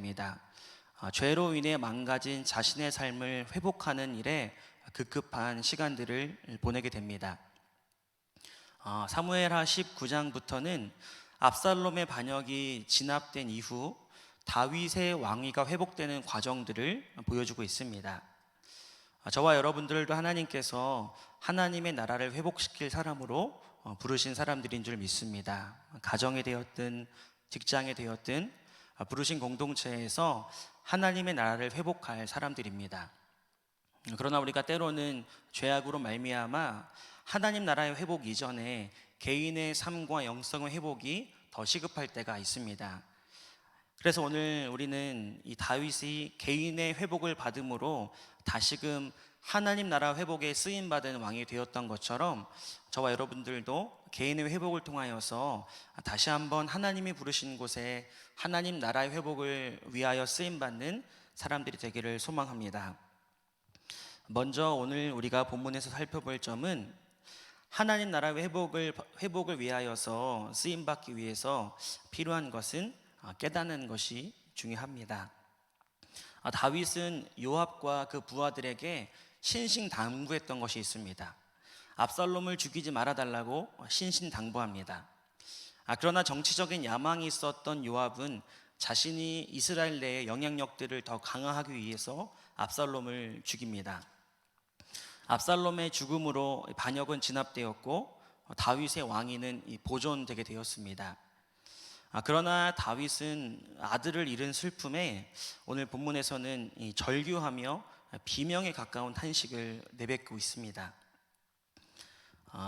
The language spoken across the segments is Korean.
됩니다. 죄로 인해 망가진 자신의 삶을 회복하는 일에 급급한 시간들을 보내게 됩니다. 사무엘하 19장부터는 압살롬의 반역이 진압된 이후 다윗의 왕위가 회복되는 과정들을 보여주고 있습니다. 저와 여러분들도 하나님께서 하나님의 나라를 회복시킬 사람으로 부르신 사람들인 줄 믿습니다. 가정에 되었든 직장에 되었든 부르신 공동체에서 하나님의 나라를 회복할 사람들입니다. 그러나 우리가 때로는 죄악으로 말미암아 하나님 나라의 회복 이전에 개인의 삶과 영성의 회복이 더 시급할 때가 있습니다. 그래서 오늘 우리는 이 다윗이 개인의 회복을 받음으로 다시금 하나님 나라 회복에 쓰임받은 왕이 되었던 것처럼 저와 여러분들도 개인의 회복을 통하여서 다시 한번 하나님이 부르신 곳에 하나님 나라의 회복을 위하여 쓰임받는 사람들이 되기를 소망합니다. 먼저 오늘 우리가 본문에서 살펴볼 점은 하나님 나라의 회복을 위하여서 쓰임받기 위해서 필요한 것은 깨닫는 것이 중요합니다. 다윗은 요압과 그 부하들에게 신신당부했던 것이 있습니다. 압살롬을 죽이지 말아달라고 신신당부합니다. 그러나 정치적인 야망이 있었던 요압은 자신이 이스라엘 내의 영향력들을 더 강화하기 위해서 압살롬을 죽입니다. 압살롬의 죽음으로 반역은 진압되었고 다윗의 왕위는 보존되게 되었습니다. 그러나 다윗은 아들을 잃은 슬픔에 오늘 본문에서는 절규하며 비명에 가까운 탄식을 내뱉고 있습니다.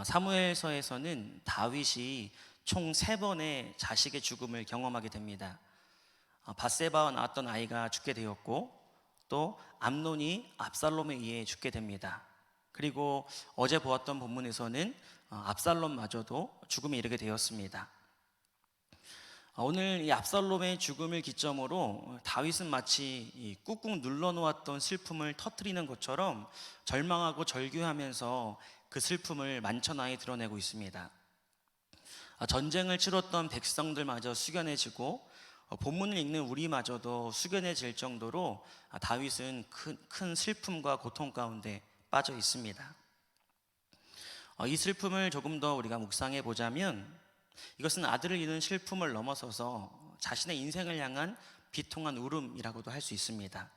사무엘서에서는 다윗이 총 3번의 자식의 죽음을 경험하게 됩니다. 밧세바와 낳았던 아이가 죽게 되었고, 또 암논이 압살롬에 의해 죽게 됩니다. 그리고 어제 보았던 본문에서는 압살롬마저도 죽음에 이르게 되었습니다. 오늘 이 압살롬의 죽음을 기점으로 다윗은 마치 꾹꾹 눌러놓았던 슬픔을 터뜨리는 것처럼 절망하고 절규하면서 그 슬픔을 만천하에 드러내고 있습니다. 전쟁을 치렀던 백성들마저 숙연해지고 본문을 읽는 우리마저도 숙연해질 정도로 다윗은 큰 슬픔과 고통 가운데 빠져 있습니다. 이 슬픔을 조금 더 우리가 묵상해 보자면 이것은 아들을 잃은 슬픔을 넘어서서 자신의 인생을 향한 비통한 울음이라고도 할 수 있습니다.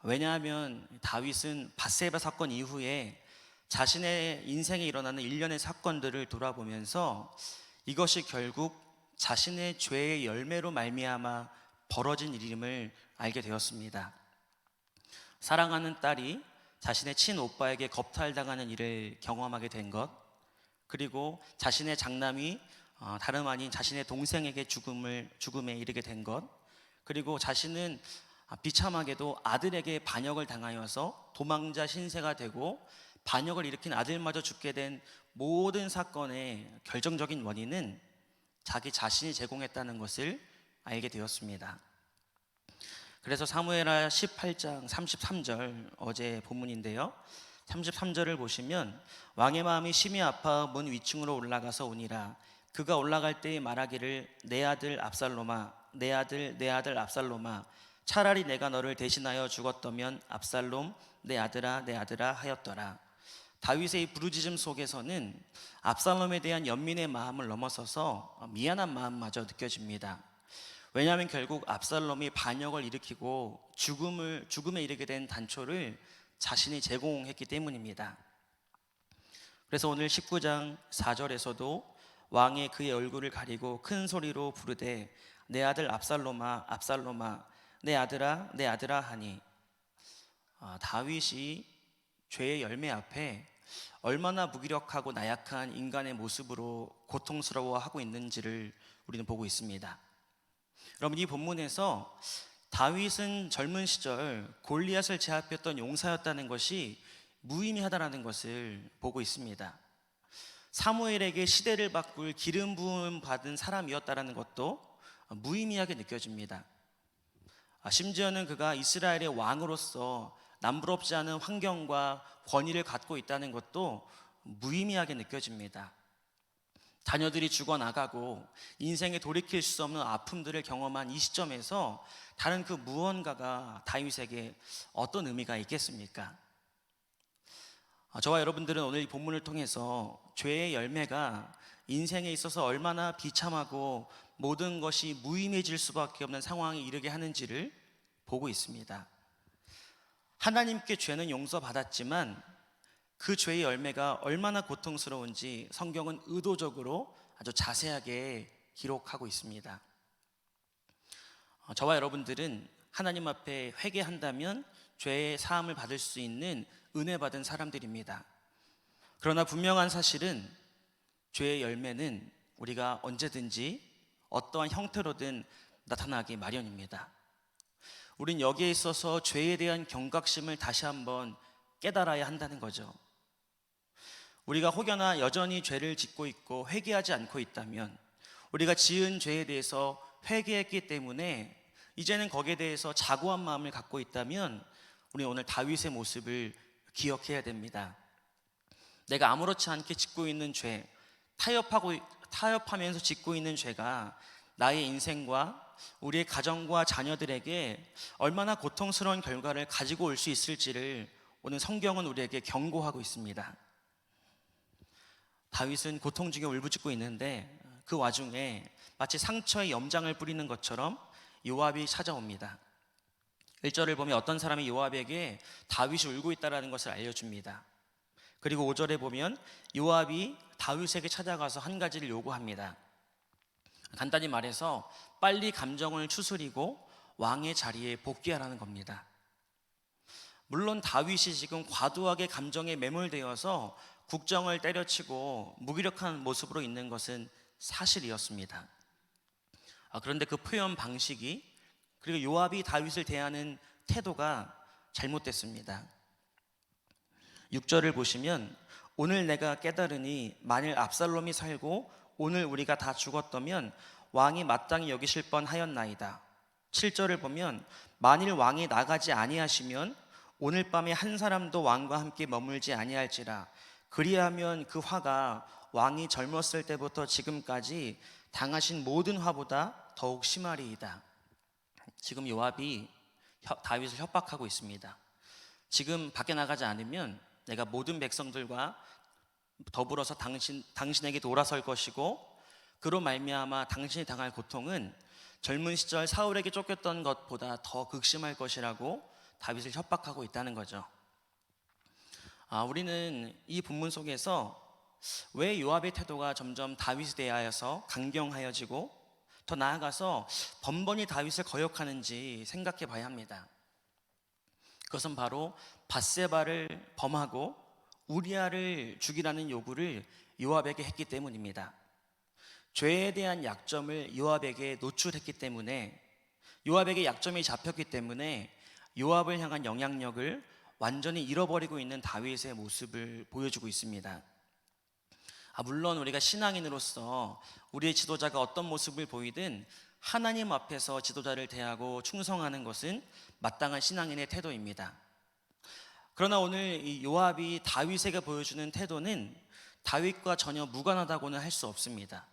왜냐하면 다윗은 밧세바 사건 이후에 자신의 인생에 일어나는 일련의 사건들을 돌아보면서 이것이 결국 자신의 죄의 열매로 말미암아 벌어진 일임을 알게 되었습니다. 사랑하는 딸이 자신의 친오빠에게 겁탈당하는 일을 경험하게 된 것, 그리고 자신의 장남이 다름 아닌 자신의 동생에게 죽음에 이르게 된 것, 그리고 자신은 비참하게도 아들에게 반역을 당하여서 도망자 신세가 되고 반역을 일으킨 아들마저 죽게 된 모든 사건의 결정적인 원인은 자기 자신이 제공했다는 것을 알게 되었습니다. 그래서 사무엘하 18장 33절 어제 본문인데요, 33절을 보시면 왕의 마음이 심히 아파 문 위층으로 올라가서 오니라. 그가 올라갈 때에 말하기를 내 아들 압살롬아, 내 아들 압살롬아, 차라리 내가 너를 대신하여 죽었더면 압살롬 내 아들아 하였더라. 다윗의 이 부르짖음 속에서는 압살롬에 대한 연민의 마음을 넘어서서 미안한 마음마저 느껴집니다. 왜냐하면 결국 압살롬이 반역을 일으키고 죽음에 이르게 된 단초를 자신이 제공했기 때문입니다. 그래서 오늘 19장 4절에서도 왕이 그의 얼굴을 가리고 큰 소리로 부르되 내 아들 압살롬아 압살롬아 내 아들아 하니, 다윗이 죄의 열매 앞에 얼마나 무기력하고 나약한 인간의 모습으로 고통스러워하고 있는지를 우리는 보고 있습니다. 여러분, 이 본문에서 다윗은 젊은 시절 골리앗을 제압했던 용사였다는 것이 무의미하다는 것을 보고 있습니다. 사무엘에게 시대를 바꿀 기름 부음 받은 사람이었다는 것도 무의미하게 느껴집니다. 심지어는 그가 이스라엘의 왕으로서 남부럽지 않은 환경과 권위를 갖고 있다는 것도 무의미하게 느껴집니다. 자녀들이 죽어나가고 인생에 돌이킬 수 없는 아픔들을 경험한 이 시점에서 다른 그 무언가가 다윗에게 어떤 의미가 있겠습니까? 저와 여러분들은 오늘 이 본문을 통해서 죄의 열매가 인생에 있어서 얼마나 비참하고 모든 것이 무의미해질 수밖에 없는 상황에 이르게 하는지를 보고 있습니다. 하나님께 죄는 용서받았지만 그 죄의 열매가 얼마나 고통스러운지 성경은 의도적으로 아주 자세하게 기록하고 있습니다. 저와 여러분들은 하나님 앞에 회개한다면 죄의 사함을 받을 수 있는 은혜 받은 사람들입니다. 그러나 분명한 사실은 죄의 열매는 우리가 언제든지 어떠한 형태로든 나타나기 마련입니다. 우린 여기에 있어서 죄에 대한 경각심을 다시 한번 깨달아야 한다는 거죠. 우리가 혹여나 여전히 죄를 짓고 있고 회개하지 않고 있다면, 우리가 지은 죄에 대해서 회개했기 때문에 이제는 거기에 대해서 자고한 마음을 갖고 있다면 우리 오늘 다윗의 모습을 기억해야 됩니다. 내가 아무렇지 않게 짓고 있는 죄, 타협하면서 짓고 있는 죄가 나의 인생과 우리의 가정과 자녀들에게 얼마나 고통스러운 결과를 가지고 올 수 있을지를 오늘 성경은 우리에게 경고하고 있습니다. 다윗은 고통 중에 울부짖고 있는데 그 와중에 마치 상처에 염장을 뿌리는 것처럼 요압이 찾아옵니다. 1절을 보면 어떤 사람이 요압에게 다윗이 울고 있다는 것을 알려줍니다. 그리고 5절에 보면 요압이 다윗에게 찾아가서 한 가지를 요구합니다. 간단히 말해서 빨리 감정을 추스리고 왕의 자리에 복귀하라는 겁니다. 물론 다윗이 지금 과도하게 감정에 매몰되어서 국정을 때려치고 무기력한 모습으로 있는 것은 사실이었습니다. 그런데 그 표현 방식이, 그리고 요압이 다윗을 대하는 태도가 잘못됐습니다. 6절을 보시면 오늘 내가 깨달으니 만일 압살롬이 살고 오늘 우리가 다 죽었다면 왕이 마땅히 여기실 뻔하였나이다. 7절을 보면 만일 왕이 나가지 아니하시면 오늘 밤에 한 사람도 왕과 함께 머물지 아니할지라. 그리하면 그 화가 왕이 젊었을 때부터 지금까지 당하신 모든 화보다 더욱 심하리이다. 지금 요압이 다윗을 협박하고 있습니다. 지금 밖에 나가지 않으면 내가 모든 백성들과 더불어서 당신에게 돌아설 것이고, 그로 말미암아 당신이 당할 고통은 젊은 시절 사울에게 쫓겼던 것보다 더 극심할 것이라고 다윗을 협박하고 있다는 거죠. 우리는 이 본문 속에서 왜 요압의 태도가 점점 다윗에 대하여서 강경하여지고 더 나아가서 번번이 다윗을 거역하는지 생각해 봐야 합니다. 그것은 바로 밧세바를 범하고 우리아를 죽이라는 요구를 요압에게 했기 때문입니다. 죄에 대한 약점을 요압에게 노출했기 때문에, 요압에게 약점이 잡혔기 때문에 요압을 향한 영향력을 완전히 잃어버리고 있는 다윗의 모습을 보여주고 있습니다. 물론 우리가 신앙인으로서 우리의 지도자가 어떤 모습을 보이든 하나님 앞에서 지도자를 대하고 충성하는 것은 마땅한 신앙인의 태도입니다. 그러나 오늘 이 요압이 다윗에게 보여주는 태도는 다윗과 전혀 무관하다고는 할 수 없습니다.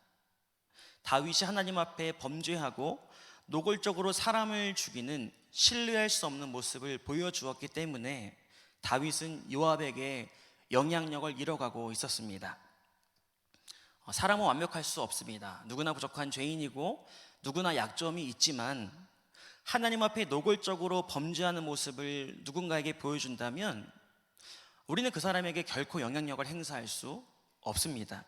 다윗이 하나님 앞에 범죄하고 노골적으로 사람을 죽이는 신뢰할 수 없는 모습을 보여주었기 때문에 다윗은 요압에게 영향력을 잃어가고 있었습니다. 사람은 완벽할 수 없습니다. 누구나 부족한 죄인이고 누구나 약점이 있지만 하나님 앞에 노골적으로 범죄하는 모습을 누군가에게 보여준다면 우리는 그 사람에게 결코 영향력을 행사할 수 없습니다.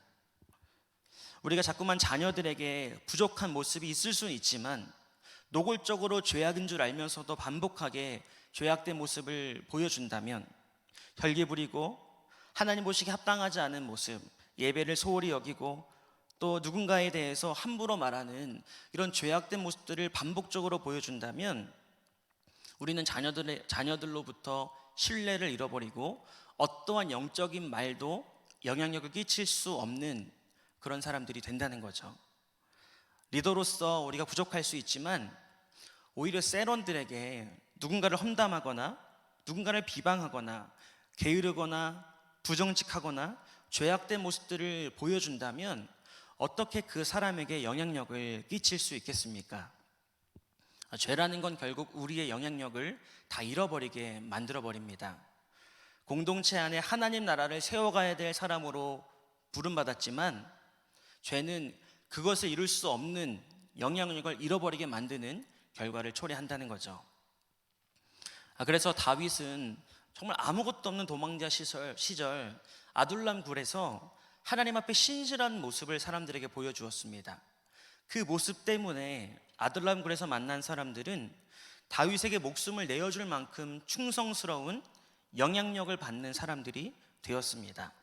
우리가 자꾸만 자녀들에게 부족한 모습이 있을 수는 있지만 노골적으로 죄악인 줄 알면서도 반복하게 죄악된 모습을 보여준다면, 혈기 부리고 하나님 보시기에 합당하지 않은 모습, 예배를 소홀히 여기고 또 누군가에 대해서 함부로 말하는 이런 죄악된 모습들을 반복적으로 보여준다면 우리는 자녀들로부터 신뢰를 잃어버리고 어떠한 영적인 말도 영향력을 끼칠 수 없는 그런 사람들이 된다는 거죠. 리더로서 우리가 부족할 수 있지만 오히려 세런들에게 누군가를 험담하거나 누군가를 비방하거나 게으르거나 부정직하거나 죄악된 모습들을 보여준다면 어떻게 그 사람에게 영향력을 끼칠 수 있겠습니까? 죄라는 건 결국 우리의 영향력을 다 잃어버리게 만들어버립니다. 공동체 안에 하나님 나라를 세워가야 될 사람으로 부름받았지만 죄는 그것을 이룰 수 없는 영향력을 잃어버리게 만드는 결과를 초래한다는 거죠. 그래서 다윗은 정말 아무것도 없는 도망자 시절 아둘람 굴에서 하나님 앞에 신실한 모습을 사람들에게 보여주었습니다. 그 모습 때문에 아둘람 굴에서 만난 사람들은 다윗에게 목숨을 내어줄 만큼 충성스러운 영향력을 받는 사람들이 되었습니다.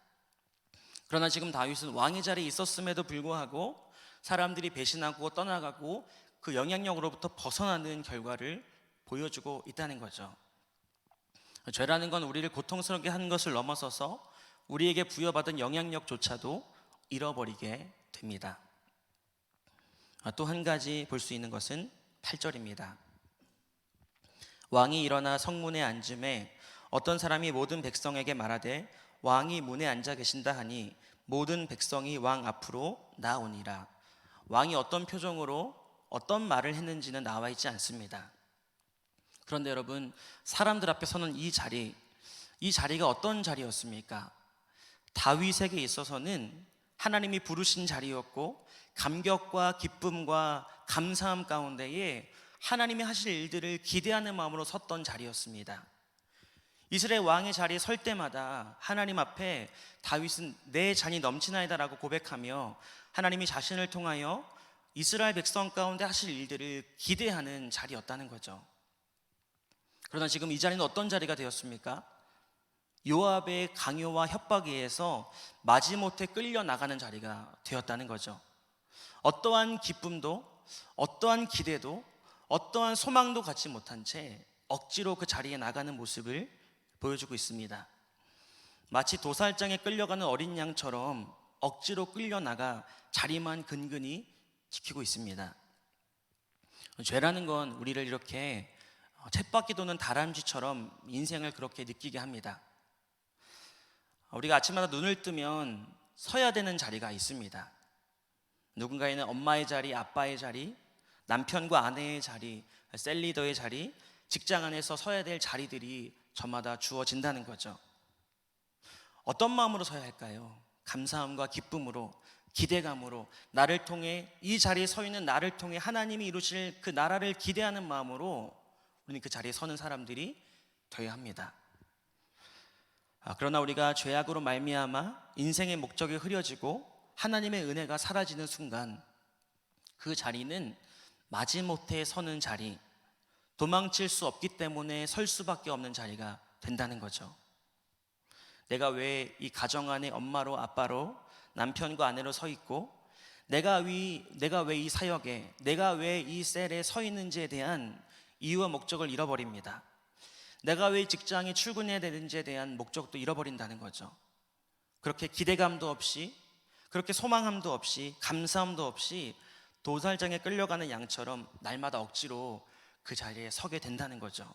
그러나 지금 다윗은 왕의 자리에 있었음에도 불구하고 사람들이 배신하고 떠나가고 그 영향력으로부터 벗어나는 결과를 보여주고 있다는 거죠. 죄라는 건 우리를 고통스럽게 하는 것을 넘어서서 우리에게 부여받은 영향력조차도 잃어버리게 됩니다. 또 한 가지 볼 수 있는 것은 8절입니다. 왕이 일어나 성문에 앉음에 어떤 사람이 모든 백성에게 말하되 왕이 문에 앉아 계신다 하니 모든 백성이 왕 앞으로 나오니라. 왕이 어떤 표정으로 어떤 말을 했는지는 나와 있지 않습니다. 그런데 여러분, 사람들 앞에 서는 이 자리가 어떤 자리였습니까? 다윗에게 있어서는 하나님이 부르신 자리였고 감격과 기쁨과 감사함 가운데에 하나님이 하실 일들을 기대하는 마음으로 섰던 자리였습니다. 이스라엘 왕의 자리에 설 때마다 하나님 앞에 다윗은 내 잔이 넘치나이다라고 고백하며 하나님이 자신을 통하여 이스라엘 백성 가운데 하실 일들을 기대하는 자리였다는 거죠. 그러나 지금 이 자리는 어떤 자리가 되었습니까? 요압의 강요와 협박에 의해서 마지못해 끌려나가는 자리가 되었다는 거죠. 어떠한 기쁨도 어떠한 기대도 어떠한 소망도 갖지 못한 채 억지로 그 자리에 나가는 모습을 보여주고 있습니다. 마치 도살장에 끌려가는 어린 양처럼 억지로 끌려나가 자리만 근근히 지키고 있습니다. 죄라는 건 우리를 이렇게 쳇바퀴 도는 다람쥐처럼 인생을 그렇게 느끼게 합니다. 우리가 아침마다 눈을 뜨면 서야 되는 자리가 있습니다. 누군가에는 엄마의 자리, 아빠의 자리, 남편과 아내의 자리, 셀리더의 자리, 직장 안에서 서야 될 자리들이 저마다 주어진다는 거죠. 어떤 마음으로 서야 할까요? 감사함과 기쁨으로, 기대감으로, 나를 통해 이 자리에 서 있는 나를 통해 하나님이 이루실 그 나라를 기대하는 마음으로 우리는 그 자리에 서는 사람들이 되어야 합니다. 그러나 우리가 죄악으로 말미암아 인생의 목적이 흐려지고 하나님의 은혜가 사라지는 순간 그 자리는 마지못해 서는 자리, 도망칠 수 없기 때문에 설 수밖에 없는 자리가 된다는 거죠. 내가 왜 이 가정 안에 엄마로 아빠로 남편과 아내로 서 있고 내가 왜 이 사역에, 내가 왜 이 셀에 서 있는지에 대한 이유와 목적을 잃어버립니다. 내가 왜 직장에 출근해야 되는지에 대한 목적도 잃어버린다는 거죠. 그렇게 기대감도 없이, 그렇게 소망함도 없이, 감사함도 없이 도살장에 끌려가는 양처럼 날마다 억지로 그 자리에 서게 된다는 거죠.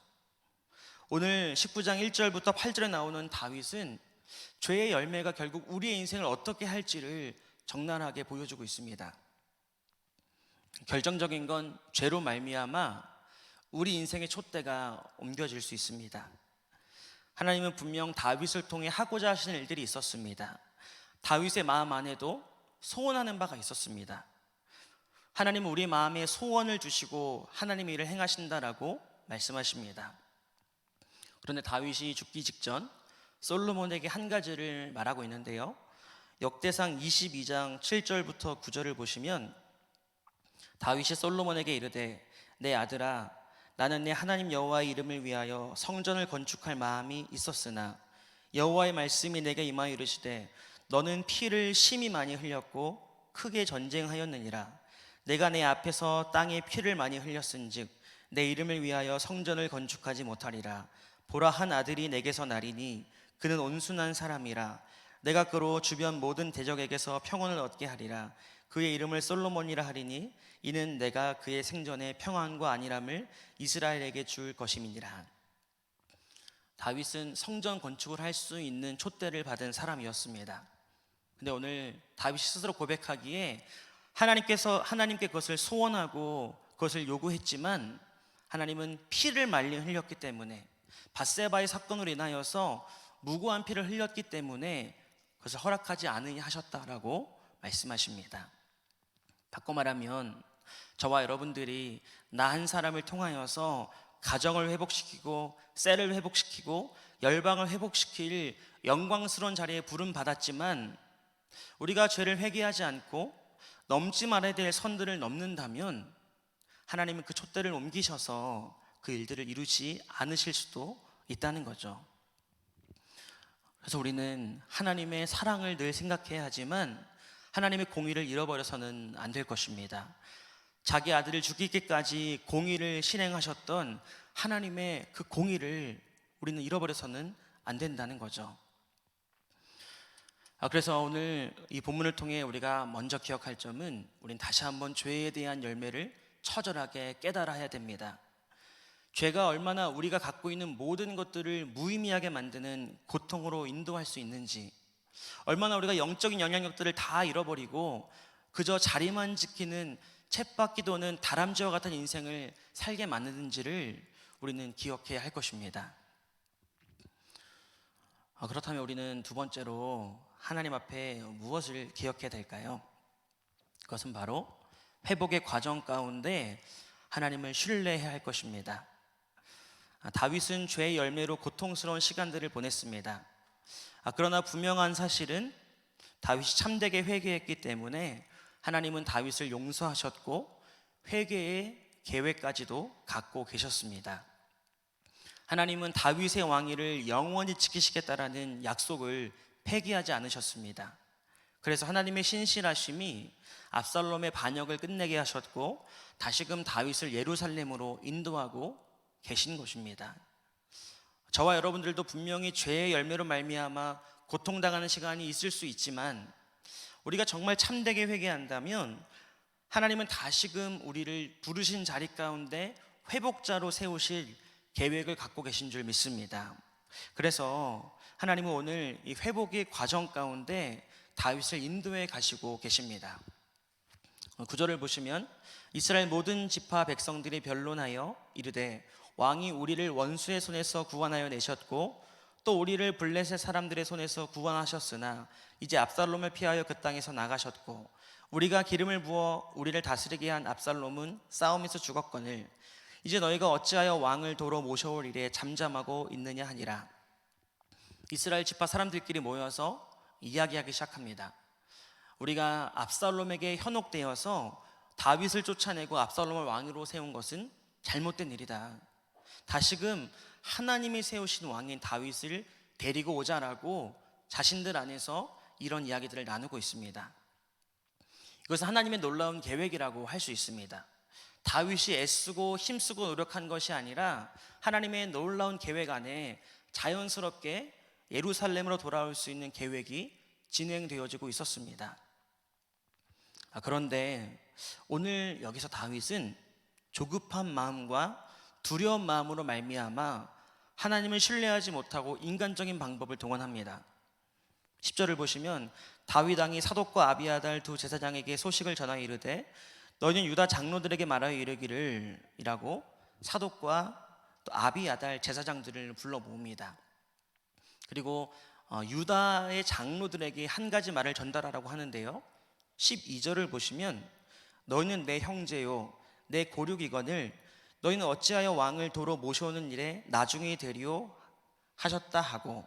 오늘 19장 1절부터 8절에 나오는 다윗은 죄의 열매가 결국 우리의 인생을 어떻게 할지를 적나라하게 보여주고 있습니다. 결정적인 건 죄로 말미암아 우리 인생의 촛대가 옮겨질 수 있습니다. 하나님은 분명 다윗을 통해 하고자 하시는 일들이 있었습니다. 다윗의 마음 안에도 소원하는 바가 있었습니다. 하나님은 우리 마음에 소원을 주시고 하나님의 일을 행하신다라고 말씀하십니다. 그런데 다윗이 죽기 직전 솔로몬에게 한 가지를 말하고 있는데요, 역대상 22장 7절부터 9절을 보시면 다윗이 솔로몬에게 이르되 내 아들아, 나는 내 하나님 여호와의 이름을 위하여 성전을 건축할 마음이 있었으나 여호와의 말씀이 내게 임하여 이르시되 너는 피를 심히 많이 흘렸고 크게 전쟁하였느니라. 내가 내 앞에서 땅에 피를 많이 흘렸은즉 내 이름을 위하여 성전을 건축하지 못하리라. 보라, 한 아들이 내게서 나리니 그는 온순한 사람이라. 내가 그로 주변 모든 대적에게서 평온을 얻게 하리라. 그의 이름을 솔로몬이라 하리니 이는 내가 그의 생전에 평안과 안일함을 이스라엘에게 줄 것임이니라. 다윗은 성전 건축을 할 수 있는 촛대를 받은 사람이었습니다. 근데 오늘 다윗이 스스로 고백하기에 하나님께 그것을 소원하고 그것을 요구했지만 하나님은 피를 말리 흘렸기 때문에, 밧세바의 사건으로 인하여서 무고한 피를 흘렸기 때문에 그것을 허락하지 않으니 하셨다라고 말씀하십니다. 바꿔 말하면 저와 여러분들이 나 한 사람을 통하여서 가정을 회복시키고 셀을 회복시키고 열방을 회복시킬 영광스러운 자리에 부름 받았지만 우리가 죄를 회개하지 않고 넘지 말아야 될 선들을 넘는다면 하나님은 그 촛대를 옮기셔서 그 일들을 이루지 않으실 수도 있다는 거죠. 그래서 우리는 하나님의 사랑을 늘 생각해야 하지만 하나님의 공의를 잃어버려서는 안 될 것입니다. 자기 아들을 죽이기까지 공의를 실행하셨던 하나님의 그 공의를 우리는 잃어버려서는 안 된다는 거죠. 그래서 오늘 이 본문을 통해 우리가 먼저 기억할 점은, 우린 다시 한번 죄에 대한 열매를 처절하게 깨달아야 됩니다. 죄가 얼마나 우리가 갖고 있는 모든 것들을 무의미하게 만드는 고통으로 인도할 수 있는지, 얼마나 우리가 영적인 영향력들을 다 잃어버리고 그저 자리만 지키는 쳇바퀴 도는 다람쥐와 같은 인생을 살게 만드는지를 우리는 기억해야 할 것입니다. 그렇다면 우리는 두 번째로 하나님 앞에 무엇을 기억해야 될까요? 그것은 바로 회복의 과정 가운데 하나님을 신뢰해야 할 것입니다. 다윗은 죄의 열매로 고통스러운 시간들을 보냈습니다. 그러나 분명한 사실은 다윗이 참되게 회개했기 때문에 하나님은 다윗을 용서하셨고 회개의 계획까지도 갖고 계셨습니다. 하나님은 다윗의 왕위를 영원히 지키시겠다라는 약속을 폐기하지 않으셨습니다. 그래서 하나님의 신실하심이 압살롬의 반역을 끝내게 하셨고 다시금 다윗을 예루살렘으로 인도하고 계신 것입니다. 저와 여러분들도 분명히 죄의 열매로 말미암아 고통당하는 시간이 있을 수 있지만 우리가 정말 참되게 회개한다면 하나님은 다시금 우리를 부르신 자리 가운데 회복자로 세우실 계획을 갖고 계신 줄 믿습니다. 그래서 하나님은 오늘 이 회복의 과정 가운데 다윗을 인도해 가시고 계십니다. 구절을 보시면 이스라엘 모든 지파 백성들이 변론하여 이르되 왕이 우리를 원수의 손에서 구원하여 내셨고 또 우리를 블레셋 사람들의 손에서 구원하셨으나 이제 압살롬을 피하여 그 땅에서 나가셨고 우리가 기름을 부어 우리를 다스리게 한 압살롬은 싸움에서 죽었거늘 이제 너희가 어찌하여 왕을 도로 모셔올 일에 잠잠하고 있느냐 하니라. 이스라엘 지파 사람들끼리 모여서 이야기하기 시작합니다. 우리가 압살롬에게 현혹되어서 다윗을 쫓아내고 압살롬을 왕으로 세운 것은 잘못된 일이다. 다시금 하나님이 세우신 왕인 다윗을 데리고 오자라고 자신들 안에서 이런 이야기들을 나누고 있습니다. 이것은 하나님의 놀라운 계획이라고 할 수 있습니다. 다윗이 애쓰고 힘쓰고 노력한 것이 아니라 하나님의 놀라운 계획 안에 자연스럽게 예루살렘으로 돌아올 수 있는 계획이 진행되어지고 있었습니다. 그런데 오늘 여기서 다윗은 조급한 마음과 두려운 마음으로 말미암아 하나님을 신뢰하지 못하고 인간적인 방법을 동원합니다. 10절을 보시면 다윗 왕이 사독과 아비아달 두 제사장에게 소식을 전하여 이르되 너희는 유다 장로들에게 말하여 이르기를 이라고 사독과 또 아비아달 제사장들을 불러 모읍니다. 그리고 유다의 장로들에게 한 가지 말을 전달하라고 하는데요, 12절을 보시면 너희는 내 형제요 내 고륙이거늘 너희는 어찌하여 왕을 도로 모셔오는 일에 나중에 되리오 하셨다 하고,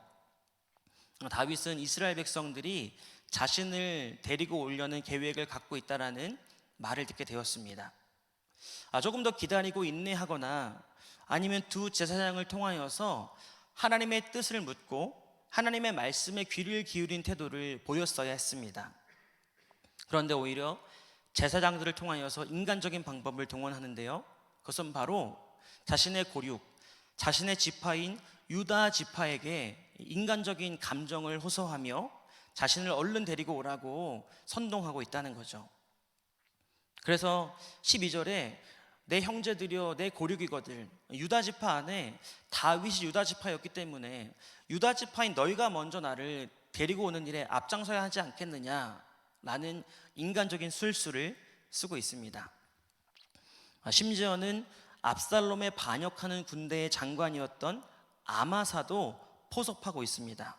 다윗은 이스라엘 백성들이 자신을 데리고 오려는 계획을 갖고 있다라는 말을 듣게 되었습니다. 조금 더 기다리고 인내하거나 아니면 두 제사장을 통하여서 하나님의 뜻을 묻고 하나님의 말씀에 귀를 기울인 태도를 보였어야 했습니다. 그런데 오히려 제사장들을 통하여서 인간적인 방법을 동원하는데요, 그것은 바로 자신의 고륙, 자신의 지파인 유다 지파에게 인간적인 감정을 호소하며 자신을 얼른 데리고 오라고 선동하고 있다는 거죠. 그래서 12절에 내 형제들이여 내 고륙이거들, 유다 지파 안에 다윗이 유다 지파였기 때문에 유다 지파인 너희가 먼저 나를 데리고 오는 일에 앞장서야 하지 않겠느냐라는 인간적인 술수를 쓰고 있습니다. 심지어는 압살롬에 반역하는 군대의 장관이었던 아마사도 포섭하고 있습니다.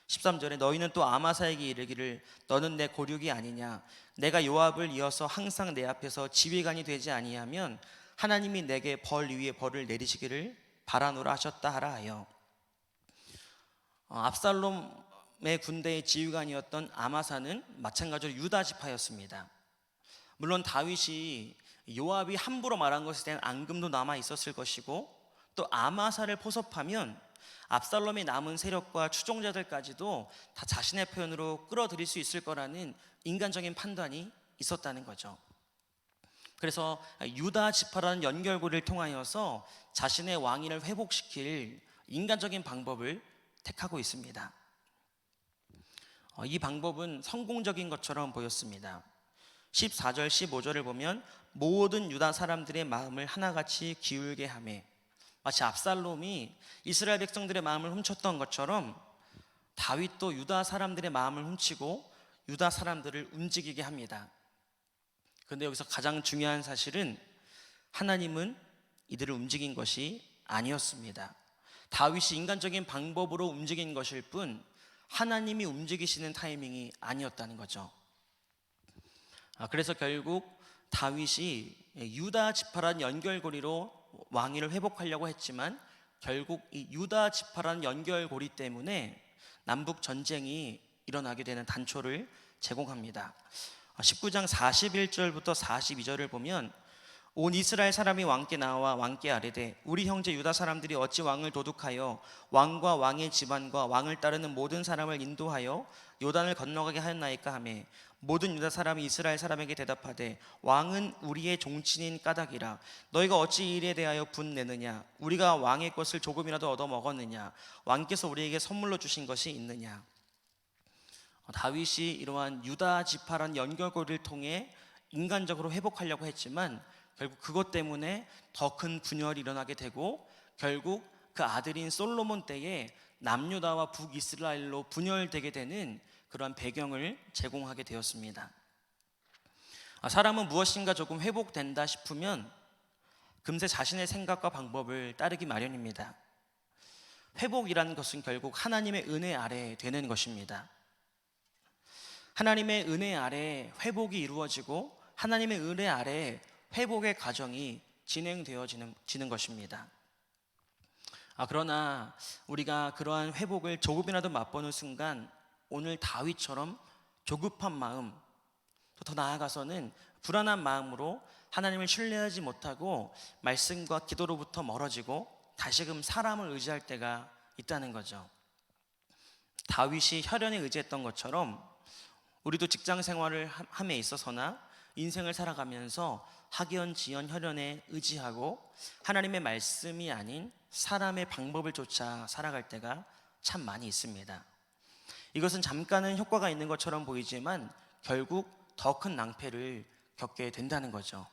13절에 너희는 또 아마사에게 이르기를 너는 내 고륙이 아니냐, 내가 요압을 이어서 항상 내 앞에서 지휘관이 되지 아니하면 하나님이 내게 벌 위에 벌을 내리시기를 바라노라 하셨다 하라 하여, 압살롬의 군대의 지휘관이었던 아마사는 마찬가지로 유다 지파였습니다. 물론 다윗이 요압이 함부로 말한 것에 대한 앙금도 남아 있었을 것이고, 또 아마사를 포섭하면 압살롬의 남은 세력과 추종자들까지도 다 자신의 편으로 끌어들일 수 있을 거라는 인간적인 판단이 있었다는 거죠. 그래서 유다 지파라는 연결고리를 통하여서 자신의 왕위를 회복시킬 인간적인 방법을 택하고 있습니다. 이 방법은 성공적인 것처럼 보였습니다. 14절 15절을 보면 모든 유다 사람들의 마음을 하나같이 기울게 하매, 마치 압살롬이 이스라엘 백성들의 마음을 훔쳤던 것처럼 다윗도 유다 사람들의 마음을 훔치고 유다 사람들을 움직이게 합니다. 그런데 여기서 가장 중요한 사실은 하나님은 이들을 움직인 것이 아니었습니다. 다윗이 인간적인 방법으로 움직인 것일 뿐 하나님이 움직이시는 타이밍이 아니었다는 거죠. 그래서 결국 다윗이 유다 지파라는 연결고리로 왕위를 회복하려고 했지만 결국 이 유다 지파라는 연결고리 때문에 남북 전쟁이 일어나게 되는 단초를 제공합니다. 19장 41절부터 42절을 보면 온 이스라엘 사람이 왕께 나와 왕께 아뢰되 우리 형제 유다 사람들이 어찌 왕을 도둑하여 왕과 왕의 집안과 왕을 따르는 모든 사람을 인도하여 요단을 건너가게 하였나이까 하매, 모든 유다 사람이 이스라엘 사람에게 대답하되 왕은 우리의 종친인 까닭이라. 너희가 어찌 이 일에 대하여 분내느냐? 우리가 왕의 것을 조금이라도 얻어 먹었느냐? 왕께서 우리에게 선물로 주신 것이 있느냐? 다윗이 이러한 유다 지파라는 연결고리를 통해 인간적으로 회복하려고 했지만 결국 그것 때문에 더 큰 분열이 일어나게 되고 결국 그 아들인 솔로몬 때에 남유다와 북이스라엘로 분열되게 되는 그러한 배경을 제공하게 되었습니다. 사람은 무엇인가 조금 회복된다 싶으면 금세 자신의 생각과 방법을 따르기 마련입니다. 회복이라는 것은 결국 하나님의 은혜 아래 되는 것입니다. 하나님의 은혜 아래 회복이 이루어지고 하나님의 은혜 아래 회복의 과정이 진행되어지는 것입니다. 그러나 우리가 그러한 회복을 조금이라도 맛보는 순간 오늘 다윗처럼 조급한 마음, 더 나아가서는 불안한 마음으로 하나님을 신뢰하지 못하고 말씀과 기도로부터 멀어지고 다시금 사람을 의지할 때가 있다는 거죠. 다윗이 혈연에 의지했던 것처럼 우리도 직장 생활을 함에 있어서나 인생을 살아가면서 학연, 지연, 혈연에 의지하고 하나님의 말씀이 아닌 사람의 방법을 쫓아 살아갈 때가 참 많이 있습니다. 이것은 잠깐은 효과가 있는 것처럼 보이지만 결국 더 큰 낭패를 겪게 된다는 거죠.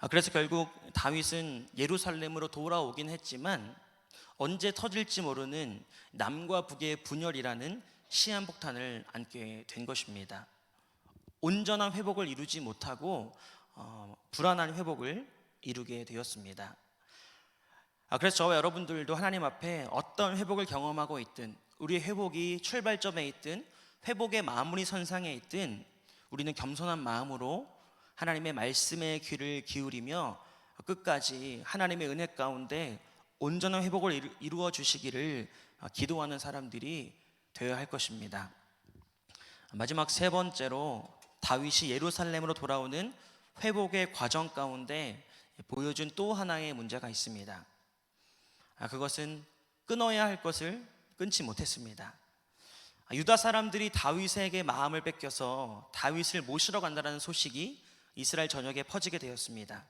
그래서 결국 다윗은 예루살렘으로 돌아오긴 했지만 언제 터질지 모르는 남과 북의 분열이라는 시한폭탄을 안게 된 것입니다. 온전한 회복을 이루지 못하고 불안한 회복을 이루게 되었습니다. 그래서 저와 여러분들도 하나님 앞에 어떤 회복을 경험하고 있든, 우리의 회복이 출발점에 있든 회복의 마무리 선상에 있든 우리는 겸손한 마음으로 하나님의 말씀에 귀를 기울이며 끝까지 하나님의 은혜 가운데 온전한 회복을 이루어 주시기를 기도하는 사람들이 되어야 할 것입니다. 마지막 세 번째로 다윗이 예루살렘으로 돌아오는 회복의 과정 가운데 보여준 또 하나의 문제가 있습니다. 그것은 끊어야 할 것을 끊지 못했습니다. 유다 사람들이 다윗에게 마음을 뺏겨서 다윗을 모시러 간다는 소식이 이스라엘 전역에 퍼지게 되었습니다.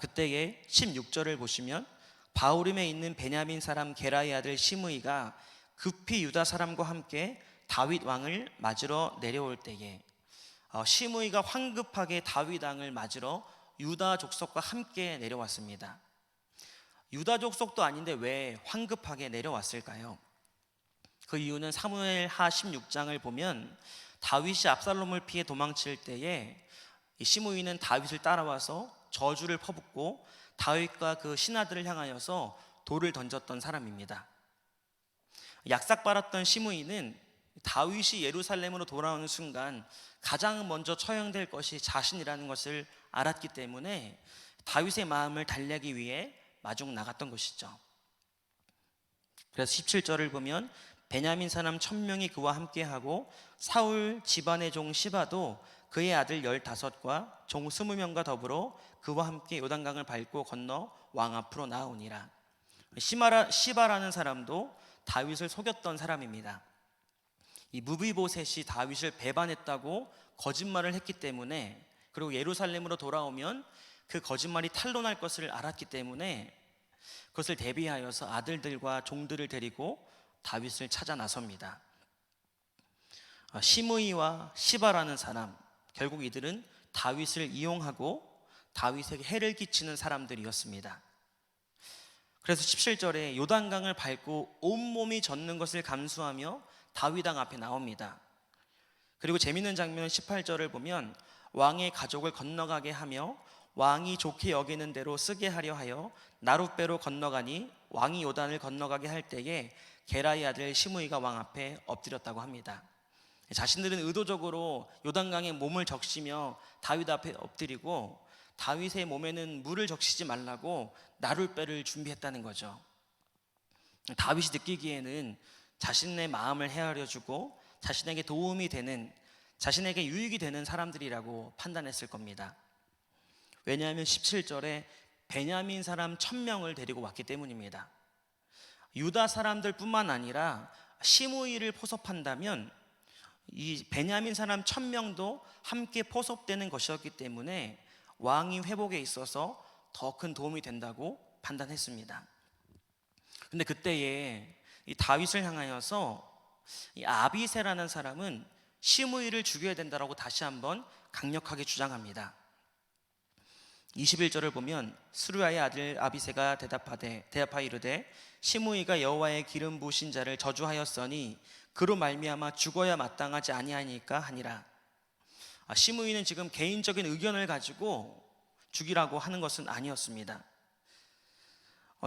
그때에 16절을 보시면 바후림에 있는 베냐민 사람 게라의 아들 시므이가 급히 유다 사람과 함께 다윗 왕을 맞으러 내려올 때에 시므이가 황급하게 다윗 왕을 맞으러 유다 족속과 함께 내려왔습니다. 유다 족속도 아닌데 왜 황급하게 내려왔을까요? 그 이유는 사무엘하 16장을 보면 다윗이 압살롬을 피해 도망칠 때에 이 시므이는 다윗을 따라와서 저주를 퍼붓고 다윗과 그 신하들을 향하여서 돌을 던졌던 사람입니다. 약삭빨았던 시므이는 다윗이 예루살렘으로 돌아오는 순간 가장 먼저 처형될 것이 자신이라는 것을 알았기 때문에 다윗의 마음을 달래기 위해 마중 나갔던 것이죠. 그래서 17절을 보면 베냐민 사람 1000명이 그와 함께하고 사울 집안의 종 시바도 그의 아들 15과 종 20명과 더불어 그와 함께 요단강을 밟고 건너 왕 앞으로 나아오니라. 시바라는 사람도 다윗을 속였던 사람입니다. 이 무비보셋이 다윗을 배반했다고 거짓말을 했기 때문에, 그리고 예루살렘으로 돌아오면 그 거짓말이 탄로날 것을 알았기 때문에 그것을 대비하여서 아들들과 종들을 데리고 다윗을 찾아 나섭니다. 시므이와 시바라는 사람, 결국 이들은 다윗을 이용하고 다윗에게 해를 끼치는 사람들이었습니다. 그래서 17절에 요단강을 밟고 온몸이 젖는 것을 감수하며 다윗왕 앞에 나옵니다. 그리고 재미있는 장면 18절을 보면 왕의 가족을 건너가게 하며 왕이 좋게 여기는 대로 쓰게 하려 하여 나룻배로 건너가니 왕이 요단을 건너가게 할 때에 게라의 아들 시므이가 왕 앞에 엎드렸다고 합니다. 자신들은 의도적으로 요단강에 몸을 적시며 다윗 앞에 엎드리고 다윗의 몸에는 물을 적시지 말라고 나룻배를 준비했다는 거죠. 다윗이 느끼기에는 자신의 마음을 헤아려주고 자신에게 도움이 되는, 자신에게 유익이 되는 사람들이라고 판단했을 겁니다. 왜냐하면 17절에 베냐민 사람 1000명을 데리고 왔기 때문입니다. 유다 사람들 뿐만 아니라 시므이를 포섭한다면 이 베냐민 사람 1000명도 함께 포섭되는 것이었기 때문에 왕이 회복에 있어서 더 큰 도움이 된다고 판단했습니다. 근데 그때에 이 다윗을 향하여서 이 아비새라는 사람은 시므이를 죽여야 된다라고 다시 한번 강력하게 주장합니다. 21절을 보면 스루야의 아들 아비새가 대답하여 이르되 시므이가 여호와의 기름 부으신 자를 저주하였으니 그로 말미암아 죽어야 마땅하지 아니하니까 하니라. 시므이는 지금 개인적인 의견을 가지고 죽이라고 하는 것은 아니었습니다.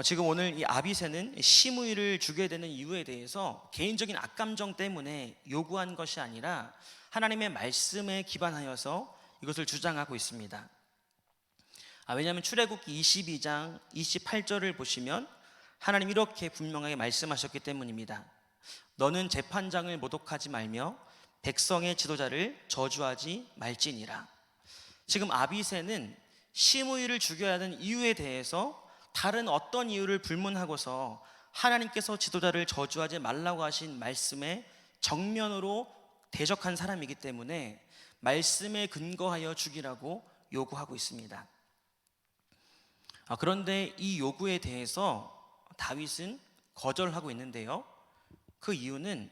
지금 오늘 이 아비새는 시므이를 죽여야 되는 이유에 대해서 개인적인 악감정 때문에 요구한 것이 아니라 하나님의 말씀에 기반하여서 이것을 주장하고 있습니다. 왜냐하면 출애굽기 22장 28절을 보시면 하나님 이렇게 분명하게 말씀하셨기 때문입니다. 너는 재판장을 모독하지 말며 백성의 지도자를 저주하지 말지니라. 지금 아비새는 시므이를 죽여야 하는 이유에 대해서 다른 어떤 이유를 불문하고서 하나님께서 지도자를 저주하지 말라고 하신 말씀에 정면으로 대적한 사람이기 때문에 말씀에 근거하여 죽이라고 요구하고 있습니다. 그런데 이 요구에 대해서 다윗은 거절하고 있는데요, 그 이유는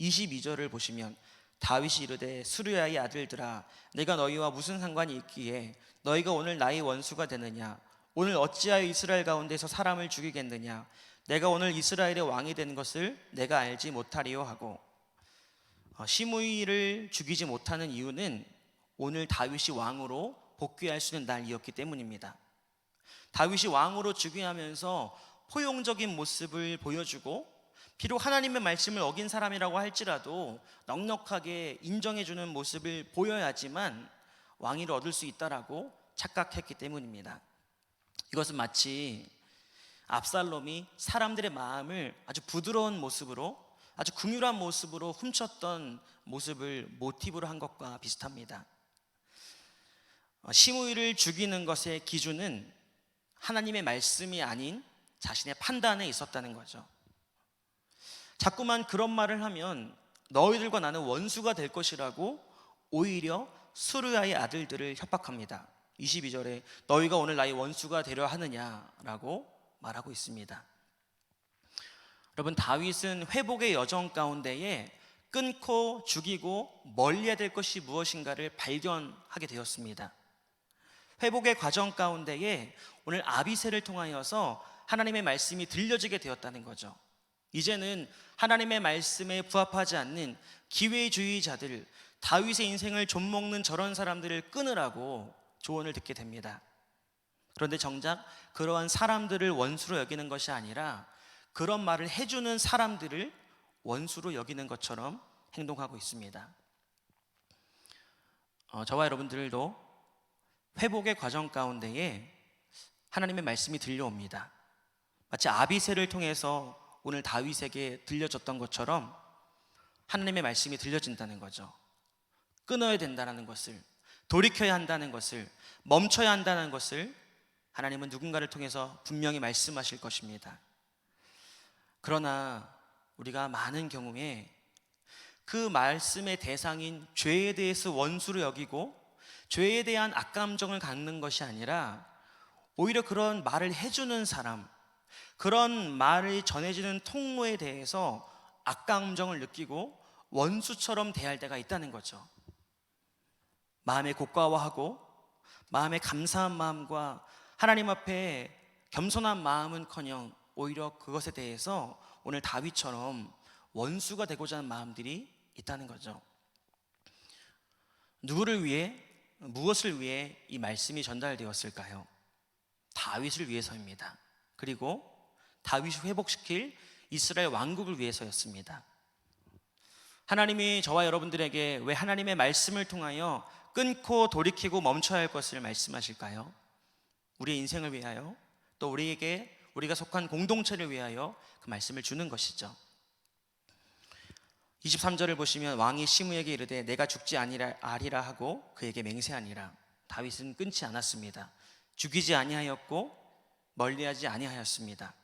22절을 보시면 다윗이 이르되 스루야의 아들들아 내가 너희와 무슨 상관이 있기에 너희가 오늘 나의 원수가 되느냐, 오늘 어찌하여 이스라엘 가운데서 사람을 죽이겠느냐, 내가 오늘 이스라엘의 왕이 된 것을 내가 알지 못하리요 하고, 시므이를 죽이지 못하는 이유는 오늘 다윗이 왕으로 복귀할 수 있는 날이었기 때문입니다. 다윗이 왕으로 즉위하면서 포용적인 모습을 보여주고 비록 하나님의 말씀을 어긴 사람이라고 할지라도 넉넉하게 인정해주는 모습을 보여야지만 왕위를 얻을 수 있다라고 착각했기 때문입니다. 이것은 마치 압살롬이 사람들의 마음을 아주 부드러운 모습으로, 아주 긍휼한 모습으로 훔쳤던 모습을 모티브로 한 것과 비슷합니다. 시므이를 죽이는 것의 기준은 하나님의 말씀이 아닌 자신의 판단에 있었다는 거죠. 자꾸만 그런 말을 하면 너희들과 나는 원수가 될 것이라고 오히려 스루야의 아들들을 협박합니다. 22절에 너희가 오늘 나의 원수가 되려 하느냐라고 말하고 있습니다. 여러분, 다윗은 회복의 여정 가운데에 끊고 죽이고 멀리해야 될 것이 무엇인가를 발견하게 되었습니다. 회복의 과정 가운데에 오늘 아비새를 통하여서 하나님의 말씀이 들려지게 되었다는 거죠. 이제는 하나님의 말씀에 부합하지 않는 기회주의자들, 다윗의 인생을 좀먹는 저런 사람들을 끊으라고 조언을 듣게 됩니다. 그런데 정작 그러한 사람들을 원수로 여기는 것이 아니라 그런 말을 해주는 사람들을 원수로 여기는 것처럼 행동하고 있습니다. 저와 여러분들도 회복의 과정 가운데에 하나님의 말씀이 들려옵니다. 마치 아비새를 통해서 오늘 다윗에게 들려졌던 것처럼 하나님의 말씀이 들려진다는 거죠. 끊어야 된다는 것을, 돌이켜야 한다는 것을, 멈춰야 한다는 것을 하나님은 누군가를 통해서 분명히 말씀하실 것입니다. 그러나 우리가 많은 경우에 그 말씀의 대상인 죄에 대해서 원수로 여기고 죄에 대한 악감정을 갖는 것이 아니라 오히려 그런 말을 해주는 사람, 그런 말이 전해지는 통로에 대해서 악감정을 느끼고 원수처럼 대할 때가 있다는 거죠. 마음에 고가워하고 마음에 감사한 마음과 하나님 앞에 겸손한 마음은커녕 오히려 그것에 대해서 오늘 다윗처럼 원수가 되고자 하는 마음들이 있다는 거죠. 누구를 위해, 무엇을 위해 이 말씀이 전달되었을까요? 다윗을 위해서입니다. 그리고 다윗을 회복시킬 이스라엘 왕국을 위해서였습니다. 하나님이 저와 여러분들에게 왜 하나님의 말씀을 통하여 끊고 돌이키고 멈춰야 할 것을 말씀하실까요? 우리의 인생을 위하여, 또 우리가 속한 공동체를 위하여 그 말씀을 주는 것이죠. 23절을 보시면 왕이 시므에게 이르되 내가 죽지 아니라 하고 그에게 맹세하니라. 다윗은 끊지 않았습니다. 죽이지 아니하였고 멀리하지 아니하였습니다.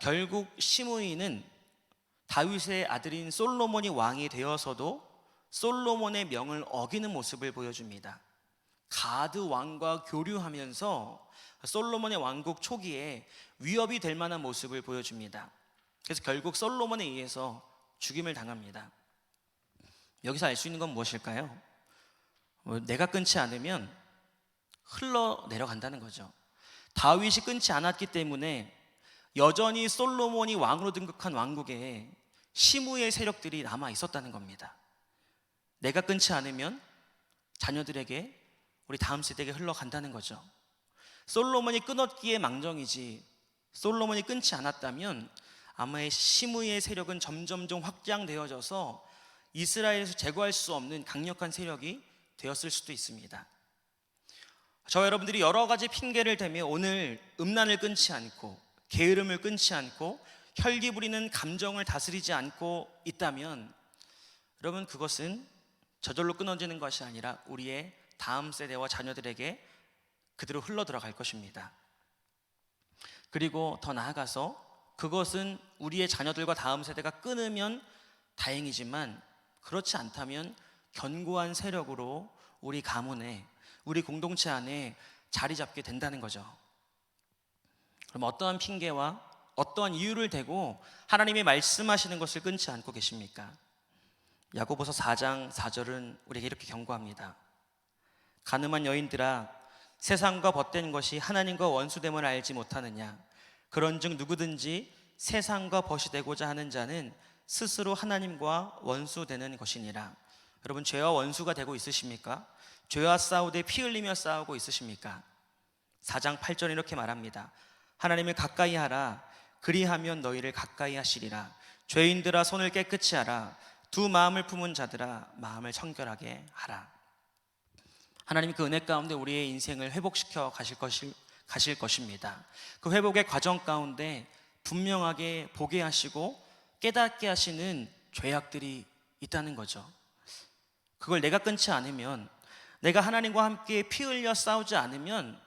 결국 시므이는 다윗의 아들인 솔로몬이 왕이 되어서도 솔로몬의 명을 어기는 모습을 보여줍니다. 가드 왕과 교류하면서 솔로몬의 왕국 초기에 위협이 될 만한 모습을 보여줍니다. 그래서 결국 솔로몬에 의해서 죽임을 당합니다. 여기서 알 수 있는 건 무엇일까요? 내가 끊지 않으면 흘러내려간다는 거죠. 다윗이 끊지 않았기 때문에 여전히 솔로몬이 왕으로 등극한 왕국에 시므의 세력들이 남아 있었다는 겁니다. 내가 끊지 않으면 자녀들에게, 우리 다음 세대에게 흘러간다는 거죠. 솔로몬이 끊었기에 망정이지, 솔로몬이 끊지 않았다면 아마 시므의 세력은 점점점 확장되어져서 이스라엘에서 제거할 수 없는 강력한 세력이 되었을 수도 있습니다. 저와 여러분들이 여러 가지 핑계를 대며 오늘 음란을 끊지 않고 게으름을 끊지 않고 혈기 부리는 감정을 다스리지 않고 있다면 여러분, 그것은 저절로 끊어지는 것이 아니라 우리의 다음 세대와 자녀들에게 그대로 흘러 들어갈 것입니다. 그리고 더 나아가서 그것은 우리의 자녀들과 다음 세대가 끊으면 다행이지만 그렇지 않다면 견고한 세력으로 우리 가문에, 우리 공동체 안에 자리 잡게 된다는 거죠. 그럼 어떠한 핑계와 어떠한 이유를 대고 하나님이 말씀하시는 것을 끊지 않고 계십니까? 야고보서 4장 4절은 우리에게 이렇게 경고합니다. 가늠한 여인들아, 세상과 벗된 것이 하나님과 원수됨을 알지 못하느냐? 그런즉 누구든지 세상과 벗이 되고자 하는 자는 스스로 하나님과 원수되는 것이니라. 여러분, 죄와 원수가 되고 있으십니까? 죄와 싸우되 피 흘리며 싸우고 있으십니까? 4장 8절 이렇게 말합니다. 하나님을 가까이 하라. 그리하면 너희를 가까이 하시리라. 죄인들아, 손을 깨끗이 하라. 두 마음을 품은 자들아, 마음을 청결하게 하라. 하나님이 그 은혜 가운데 우리의 인생을 회복시켜 가실 것입니다. 그 회복의 과정 가운데 분명하게 보게 하시고 깨닫게 하시는 죄악들이 있다는 거죠. 그걸 내가 끊지 않으면, 내가 하나님과 함께 피 흘려 싸우지 않으면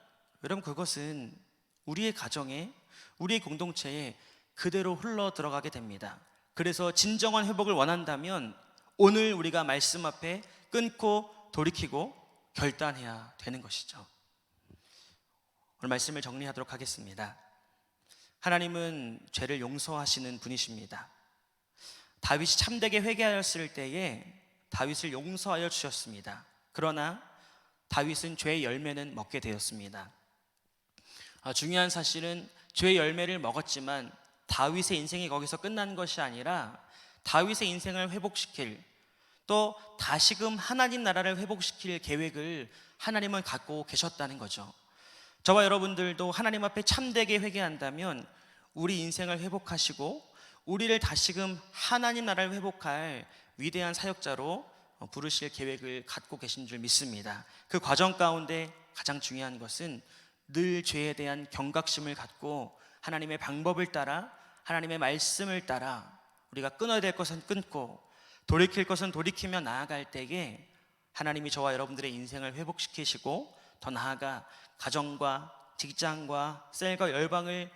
여러분, 그것은 우리의 가정에, 우리의 공동체에 그대로 흘러 들어가게 됩니다. 그래서 진정한 회복을 원한다면 오늘 우리가 말씀 앞에 끊고 돌이키고 결단해야 되는 것이죠. 오늘 말씀을 정리하도록 하겠습니다. 하나님은 죄를 용서하시는 분이십니다. 다윗이 참되게 회개하였을 때에 다윗을 용서하여 주셨습니다. 그러나 다윗은 죄의 열매는 먹게 되었습니다. 중요한 사실은 죄의 열매를 먹었지만 다윗의 인생이 거기서 끝난 것이 아니라 다윗의 인생을 회복시킬, 또 다시금 하나님 나라를 회복시킬 계획을 하나님은 갖고 계셨다는 거죠. 저와 여러분들도 하나님 앞에 참되게 회개한다면 우리 인생을 회복하시고 우리를 다시금 하나님 나라를 회복할 위대한 사역자로 부르실 계획을 갖고 계신 줄 믿습니다. 그 과정 가운데 가장 중요한 것은 늘 죄에 대한 경각심을 갖고 하나님의 방법을 따라, 하나님의 말씀을 따라 우리가 끊어야 될 것은 끊고 돌이킬 것은 돌이키며 나아갈 때에 하나님이 저와 여러분들의 인생을 회복시키시고 더 나아가 가정과 직장과 셀과 열방을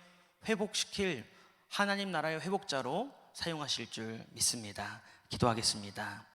회복시킬 하나님 나라의 회복자로 사용하실 줄 믿습니다. 기도하겠습니다.